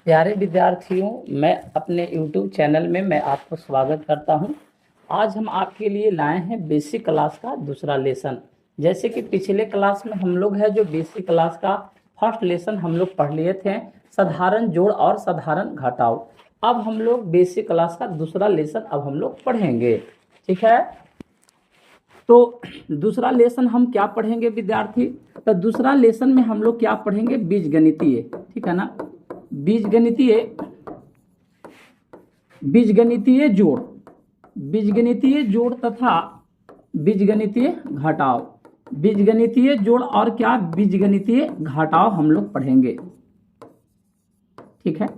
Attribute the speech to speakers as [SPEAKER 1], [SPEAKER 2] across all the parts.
[SPEAKER 1] प्यारे विद्यार्थियों, मैं अपने YouTube चैनल में मैं आपको स्वागत करता हूं। आज हम आपके लिए लाए हैं बेसिक क्लास का दूसरा लेसन। जैसे कि पिछले क्लास में हम लोग है जो बेसिक क्लास का फर्स्ट लेसन हम लोग पढ़ लिए थे, साधारण जोड़ और साधारण घटाव। अब हम लोग बेसिक क्लास का दूसरा लेसन अब हम लोग पढ़ेंगे। ठीक है, तो दूसरा लेसन हम क्या पढ़ेंगे विद्यार्थी? तो दूसरा लेसन में हम लोग क्या पढ़ेंगे? बीजगणितीय। ठीक है ना, बीजगणितीय बीजगणितीय जोड़, बीजगणितीय जोड़ तथा बीजगणितीय घटाव। बीजगणितीय जोड़ और क्या बीजगणितीय घटाव हम लोग पढ़ेंगे। ठीक है,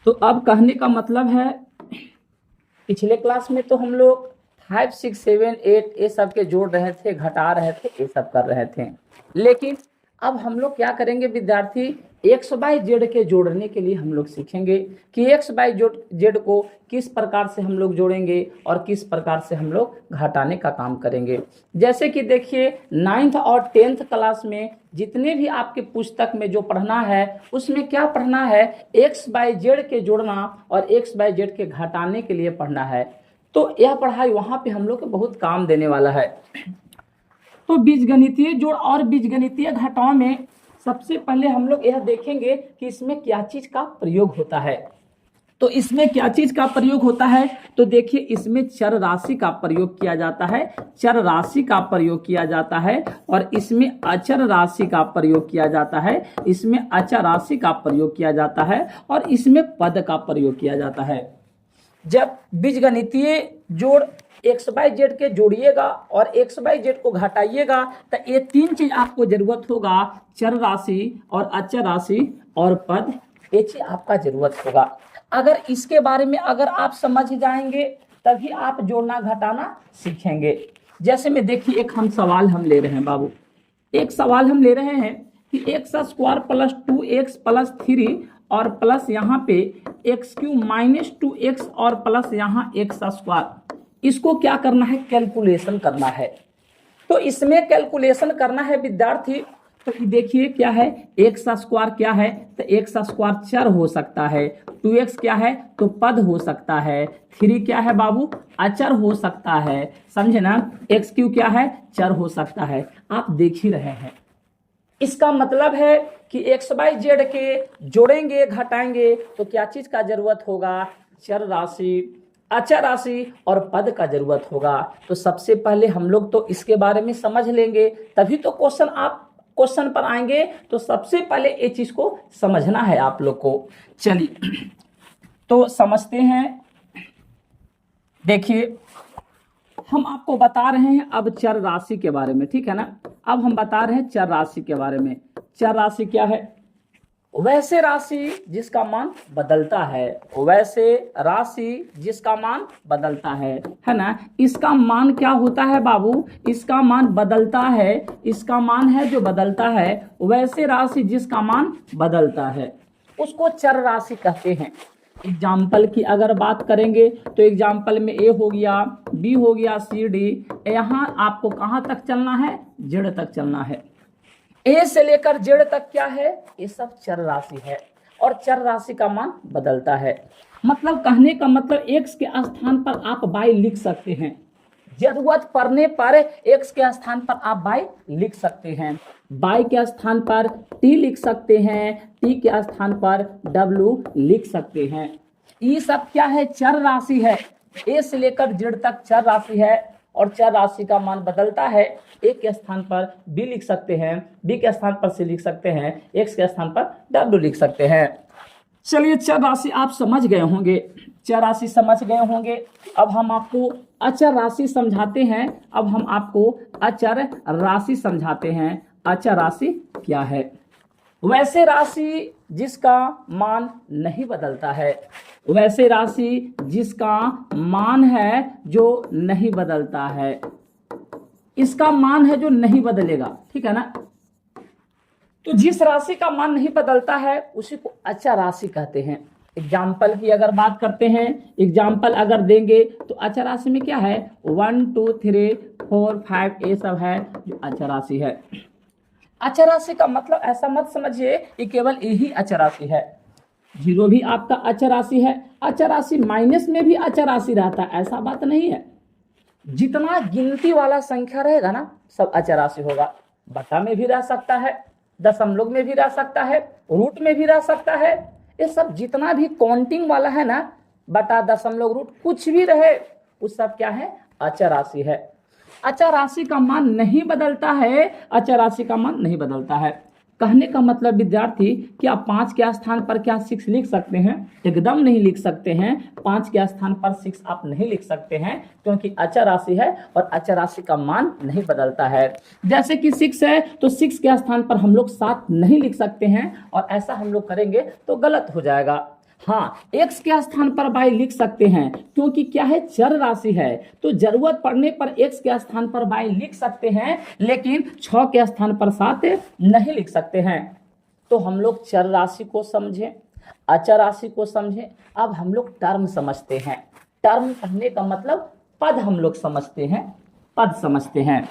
[SPEAKER 1] तो अब कहने का मतलब है पिछले क्लास में तो हम लोग 5, 6, 7, 8 ये सब के जोड़ रहे थे, घटा रहे थे, ये सब कर रहे थे। लेकिन अब हम लोग क्या करेंगे विद्यार्थी? एक्स बाई जेड के जोड़ने के लिए हम लोग सीखेंगे कि एक्स बाई जेड को किस प्रकार से हम लोग जोड़ेंगे और किस प्रकार से हम लोग घटाने का काम करेंगे। जैसे कि देखिए 9th और 10th क्लास में जितने भी आपके पुस्तक में जो पढ़ना है उसमें क्या पढ़ना है? एक्स बाई जेड के जोड़ना और एक्स बाई जेड के घटाने के लिए पढ़ना है। तो यह पढ़ाई वहाँ पे हम लोग को बहुत काम देने वाला है। तो बीजगणितीय जोड़ और बीजगणितीय घटाव में सबसे पहले हम लोग यह देखेंगे कि इसमें क्या चीज का प्रयोग होता है। तो इसमें क्या चीज का प्रयोग होता है? तो देखिए इसमें चर राशि का प्रयोग किया जाता है, चर राशि का प्रयोग किया जाता है, और इसमें अचर राशि का प्रयोग किया जाता है, इसमें अचर राशि का प्रयोग किया जाता है, और इसमें पद का प्रयोग किया जाता है। जब बीजगणितीय जोड़ एक्स बाई जेड के जोड़िएगा और एक्स बाई जेड को घटाइएगा तो ये तीन चीज आपको जरूरत होगा, चर राशि और अचर राशि और पद, ये चीज आपका जरूरत होगा। अगर इसके बारे में अगर आप समझ जाएंगे तभी आप जोड़ना घटाना सीखेंगे। जैसे में देखिए एक हम सवाल हम ले रहे हैं बाबू, एक सवाल हम ले रहे हैं कि x square plus 2x plus 3 और प्लस यहाँ पे एक्स क्यूब माइनस 2x और प्लस यहाँ एक्स स्क्वायर, इसको क्या करना है? कैलकुलेशन करना है। तो इसमें कैलकुलेशन करना है विद्यार्थी। तो देखिए क्या है, एक्स स्क्वायर क्या है? तो एक्स स्क्वायर चर हो सकता है, 2x क्या है? तो पद हो सकता है, 3 क्या है बाबू? अचर हो सकता है, समझे ना? एक्स क्यू क्या है? चर हो सकता है। आप देख ही रहे हैं, इसका मतलब है कि एक्स बाई जेड के जोड़ेंगे घटाएंगे तो क्या चीज का जरूरत होगा? चर राशि, अचर राशि और पद का जरूरत होगा। तो सबसे पहले हम लोग तो इसके बारे में समझ लेंगे तभी तो क्वेश्चन पर आएंगे। तो सबसे पहले ये चीज को समझना है आप लोग को। चलिए तो समझते हैं। देखिए हम आपको बता रहे हैं अब चर राशि के बारे में, ठीक है ना? अब हम बता रहे हैं चर राशि के बारे में। चर राशि क्या है? वैसे राशि जिसका मान बदलता है, वैसे राशि जिसका मान बदलता है ना? इसका मान क्या होता है बाबू? इसका मान बदलता है, इसका मान है जो बदलता है। वैसे राशि जिसका मान बदलता है उसको चर राशि कहते हैं। एग्जाम्पल की अगर बात करेंगे तो एग्जाम्पल में ए हो गया, बी हो गया, सी डी। यहाँ आपको कहाँ तक चलना है? जेड तक चलना है। ए से लेकर जेड तक क्या है? ये सब चर राशि है और चर राशि का मान बदलता है। मतलब कहने का मतलब एक्स के स्थान पर आप बाई लिख सकते हैं, जरूरत पड़ने पर एक्स के स्थान पर आप बाई लिख सकते हैं, बाई के स्थान पर टी लिख सकते हैं, टी के स्थान पर डब्ल्यू लिख सकते हैं। ये सब क्या है? चर राशि है। ए से लेकर जेड तक चर राशि है और चर राशि का मान बदलता है। ए के स्थान पर बी लिख सकते हैं, बी के स्थान पर सी लिख सकते हैं, एक्स के स्थान पर डब्ल्यू लिख सकते हैं। चलिए चर राशि आप समझ गए होंगे, चर राशि समझ गए होंगे। अब हम आपको अचर राशि समझाते हैं। अब हम आपको अचर राशि समझाते हैं। अचर राशि क्या है? वैसे राशि जिसका मान नहीं बदलता है, वैसे राशि जिसका मान है जो नहीं बदलता है, इसका मान है जो नहीं बदलेगा, ठीक है ना? तो जिस राशि का मान नहीं बदलता है उसी को अचर राशि कहते हैं। एग्जाम्पल की अगर बात करते हैं, एग्जाम्पल अगर देंगे तो अचर राशि में क्या है? 1, 2, 3, 4, 5 ये सब है जो अचर राशि है। अचर राशि का मतलब ऐसा मत समझिए कि केवल यही अचर राशि है। 0 भी आपका अचर राशि है, अचर राशि माइनस में भी अचर राशि रहता है, ऐसा बात नहीं है। जितना गिनती वाला संख्या रहेगा ना सब अचर राशि होगा। बटा में भी रह सकता है, दशमलव में भी रह सकता है, रूट में भी रह सकता है। ये सब जितना भी काउंटिंग वाला है ना, बटा, दशमलव, रूट, कुछ भी रहे, उस सब क्या है, अचर राशि है। अचर राशि का मान नहीं बदलता है, अचर राशि का मान नहीं बदलता है। कहने का मतलब विद्यार्थी, क्या 5 के स्थान पर क्या 6 लिख सकते हैं? एकदम नहीं लिख सकते हैं। 5 के स्थान पर 6 आप नहीं लिख सकते हैं, क्योंकि अचर राशि है और अचर राशि का मान नहीं बदलता है। जैसे कि 6 है तो 6 के स्थान पर हम लोग 7 नहीं लिख सकते हैं, और ऐसा हम लोग करेंगे तो गलत हो जाएगा। हाँ, x के स्थान पर y लिख सकते हैं, क्योंकि क्या है, चर राशि है, तो जरूरत पड़ने पर x के स्थान पर y लिख सकते हैं, लेकिन 6 के स्थान पर 7 नहीं लिख सकते हैं। तो हम लोग चर राशि को समझें, अचर राशि को समझें। अब हम लोग टर्म समझते हैं। टर्म कहने का मतलब पद हम लोग समझते हैं, पद समझते हैं।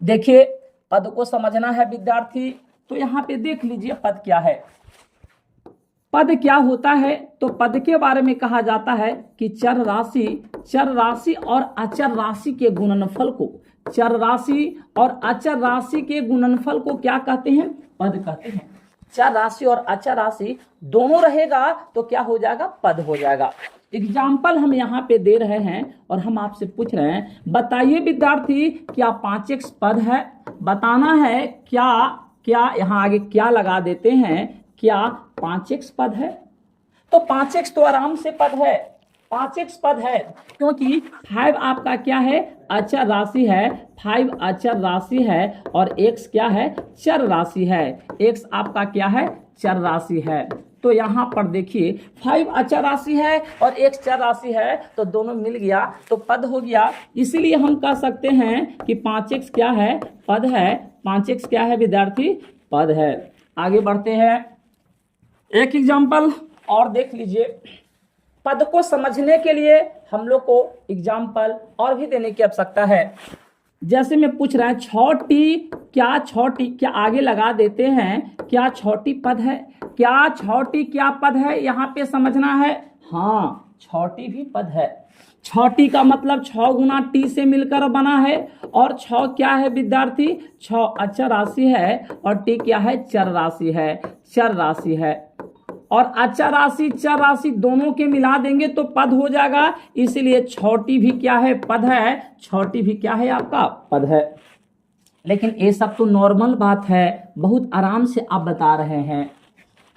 [SPEAKER 1] देखिए, पद को समझना है विद्यार्थी, तो यहाँ पे देख लीजिए पद क्या है। पद क्या होता है? तो पद के बारे में कहा जाता है कि चर राशि और अचर राशि के गुणनफल को, चर राशि और अचर राशि के गुणनफल को क्या कहते हैं? पद कहते हैं। चर राशि और अचर राशि दोनों रहेगा तो क्या हो जाएगा? पद हो जाएगा। एग्जाम्पल हम यहाँ पे दे रहे हैं और हम आपसे पूछ रहे हैं, बताइए विद्यार्थी, क्या 5x पद है? बताना है क्या, यहाँ आगे क्या लगा देते हैं, क्या 5x पद है? तो 5x तो आराम से पद है, 5x पद है, क्योंकि 5 आपका क्या है, अचर राशि है, 5 अचर राशि है, और x क्या है, चर राशि है। x आपका क्या है, चर राशि है। तो यहाँ पर देखिए 5 अचर राशि है और x चर राशि है, तो दोनों मिल गया तो पद हो गया। इसीलिए हम कह सकते हैं कि 5x क्या है, पद है। 5x क्या है विद्यार्थी, पद है। आगे बढ़ते हैं, एक एग्जाम्पल और देख लीजिए। पद को समझने के लिए हम लोग को एग्जाम्पल और भी देने की आवश्यकता है। जैसे मैं पूछ रहा है, छोटी, क्या आगे लगा देते हैं, क्या छोटी पद है? क्या छोटी क्या पद है, यहाँ पे समझना है। हाँ, छोटी भी पद है। छोटी का मतलब 6 गुना टी से मिलकर बना है, और 6 क्या है विद्यार्थी, 6 अचर राशि है, और टी क्या है, चर राशि है, चर राशि है। और अचर राशि चर राशि दोनों के मिला देंगे तो पद हो जाएगा, इसलिए छोटी भी क्या है, पद है। छोटी भी क्या है, आपका पद है। लेकिन ये सब तो नॉर्मल बात है, बहुत आराम से आप बता रहे हैं।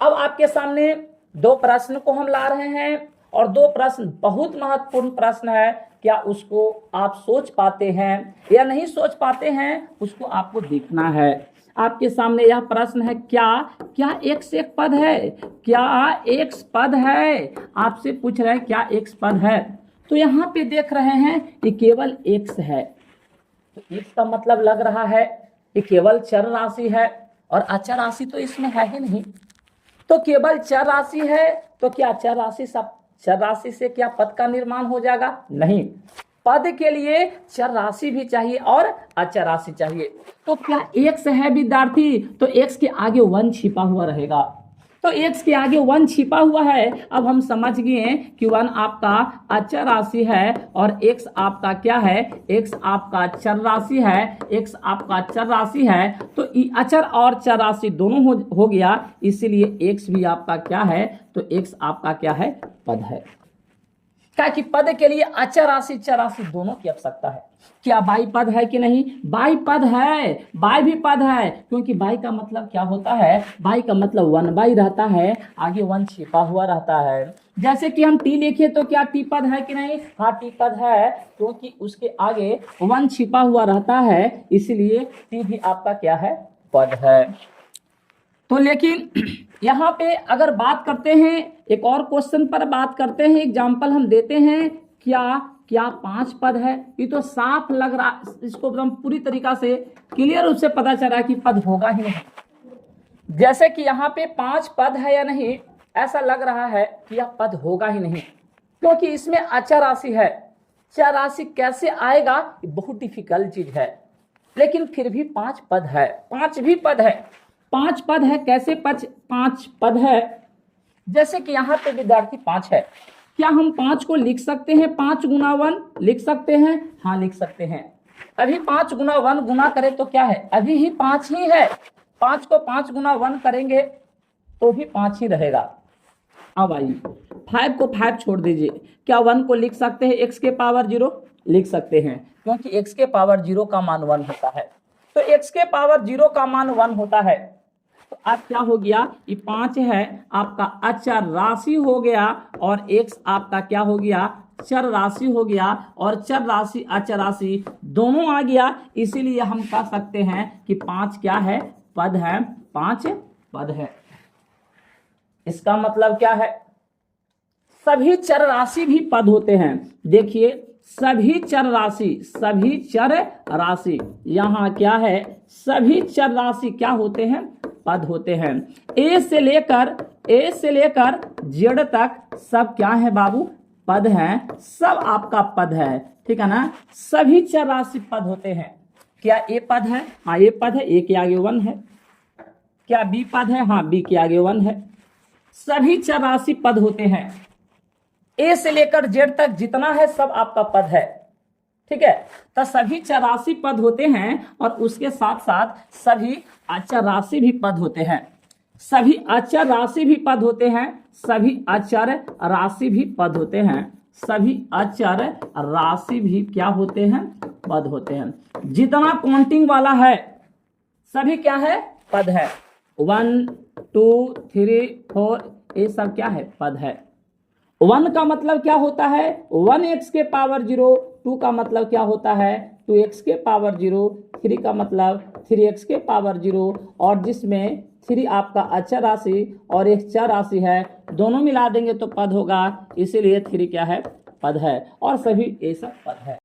[SPEAKER 1] अब आपके सामने 2 प्रश्न को हम ला रहे हैं, और 2 प्रश्न बहुत महत्वपूर्ण प्रश्न है। क्या उसको आप सोच पाते हैं या नहीं सोच पाते हैं, उसको आपको देखना है। आपके सामने यह प्रश्न है, क्या x एक पद है? क्या x पद है? आपसे पूछ रहे हैं क्या x पद है? तो यहाँ पे देख रहे हैं कि केवल x है, तो x का मतलब लग रहा है कि केवल चर राशि है, और अचर राशि तो इसमें है ही नहीं। तो केवल चर राशि है, तो क्या चर राशि से क्या पद का निर्माण हो जाएगा? नहीं, पद के लिए चर राशि भी चाहिए और अचर राशि चाहिए। तो क्या x है विद्यार्थी? तो x के आगे 1 छिपा हुआ रहेगा, तो x के आगे 1 छिपा हुआ है। अब हम समझ गए कि 1 आपका अचर राशि है, और x आपका क्या है, x आपका चर राशि है, x आपका चर राशि है। तो अचर और चर राशि दोनों हो गया, इसीलिए x भी आपका क्या है, तो x आपका क्या है, पद है। क्या कि पद के लिए अचर राशि चर राशि दोनों की आवश्यकता है। क्या बाई पद है कि नहीं? बाई पद है, बाई भी पद है, क्योंकि बाई का मतलब क्या होता है, बाई का मतलब 1 बाई रहता है, आगे 1 छिपा हुआ रहता है। जैसे कि हम टी लिखे तो क्या टी पद है कि नहीं? हाँ, टी पद है, क्योंकि उसके आगे 1 छिपा हुआ रहता है, इसलिए टी भी आपका क्या है, पद है। तो लेकिन यहाँ पे अगर बात करते हैं, एक और क्वेश्चन पर बात करते हैं, एग्जाम्पल हम देते हैं, क्या 5 पद है? ये तो साफ लग रहा, इसको एकदम पूरी तरीका से क्लियर रूप से पता चला कि पद होगा ही नहीं। जैसे कि यहाँ पे 5 पद है या नहीं, ऐसा लग रहा है कि यह पद होगा ही नहीं, क्योंकि इसमें अचर राशि है। चर राशि कैसे आएगा, ये बहुत डिफिकल्ट चीज है। लेकिन फिर भी 5 पद है, 5 भी पद है, 5 पद है। कैसे 5 पद है? जैसे कि यहाँ पे विद्यार्थी 5 है, क्या हम 5 को लिख सकते हैं? 5 गुना 1 लिख सकते हैं? हाँ लिख सकते हैं। अभी 5 गुना 1 गुना करें तो क्या है? अभी ही 5 ही है। 5 को 5 गुना 1 करेंगे तो भी 5 ही रहेगा। अब आइए 5 को 5 छोड़ दीजिए, क्या 1 को लिख सकते हैं x के पावर 0? लिख सकते हैं, क्योंकि x के पावर 0 का मान 1 होता है। तो x के पावर 0 का मान 1 होता है। तो अब क्या हो गया? ये 5 है आपका अचर राशि हो गया, और x आपका क्या हो गया? चर राशि हो गया, और चर राशि अचर राशि दोनों आ गया। इसीलिए हम कह सकते हैं कि 5 क्या है? पद है। 5 पद है। इसका मतलब क्या है? सभी चर राशि भी पद होते हैं। देखिए सभी चर राशि यहाँ क्या है? सभी चर राशि क्या होते हैं? पद होते हैं। ए से लेकर जेड तक सब क्या है बाबू? पद हैं। सब आपका पद है, ठीक है ना? सभी चर राशि पद होते हैं। क्या ए पद है? हाँ ए पद है, ए के आगे 1 है। क्या बी पद है? हाँ बी के आगे 1 है। सभी चर राशि पद होते हैं। ए से लेकर जेड तक जितना है सब आपका पद है, ठीक है? तो सभी चर राशि पद होते हैं, और उसके साथ साथ सभी अचर राशि भी पद होते हैं। सभी अचर राशि भी पद होते हैं। सभी अचर राशि भी पद होते हैं। सभी अचर राशि भी क्या होते हैं? पद होते हैं। जितना काउंटिंग वाला है सभी क्या है? पद है। 1 2 3 4 ये सब क्या है? पद है। 1 का मतलब क्या होता है? 1x के पावर 0। 2 का मतलब क्या होता है? 2x के पावर 0। 3 का मतलब 3x के पावर 0, और जिसमें 3 आपका अचर राशि और एक चर राशि है, दोनों मिला देंगे तो पद होगा। इसीलिए 3 क्या है? पद है। और सभी ये सब पद है।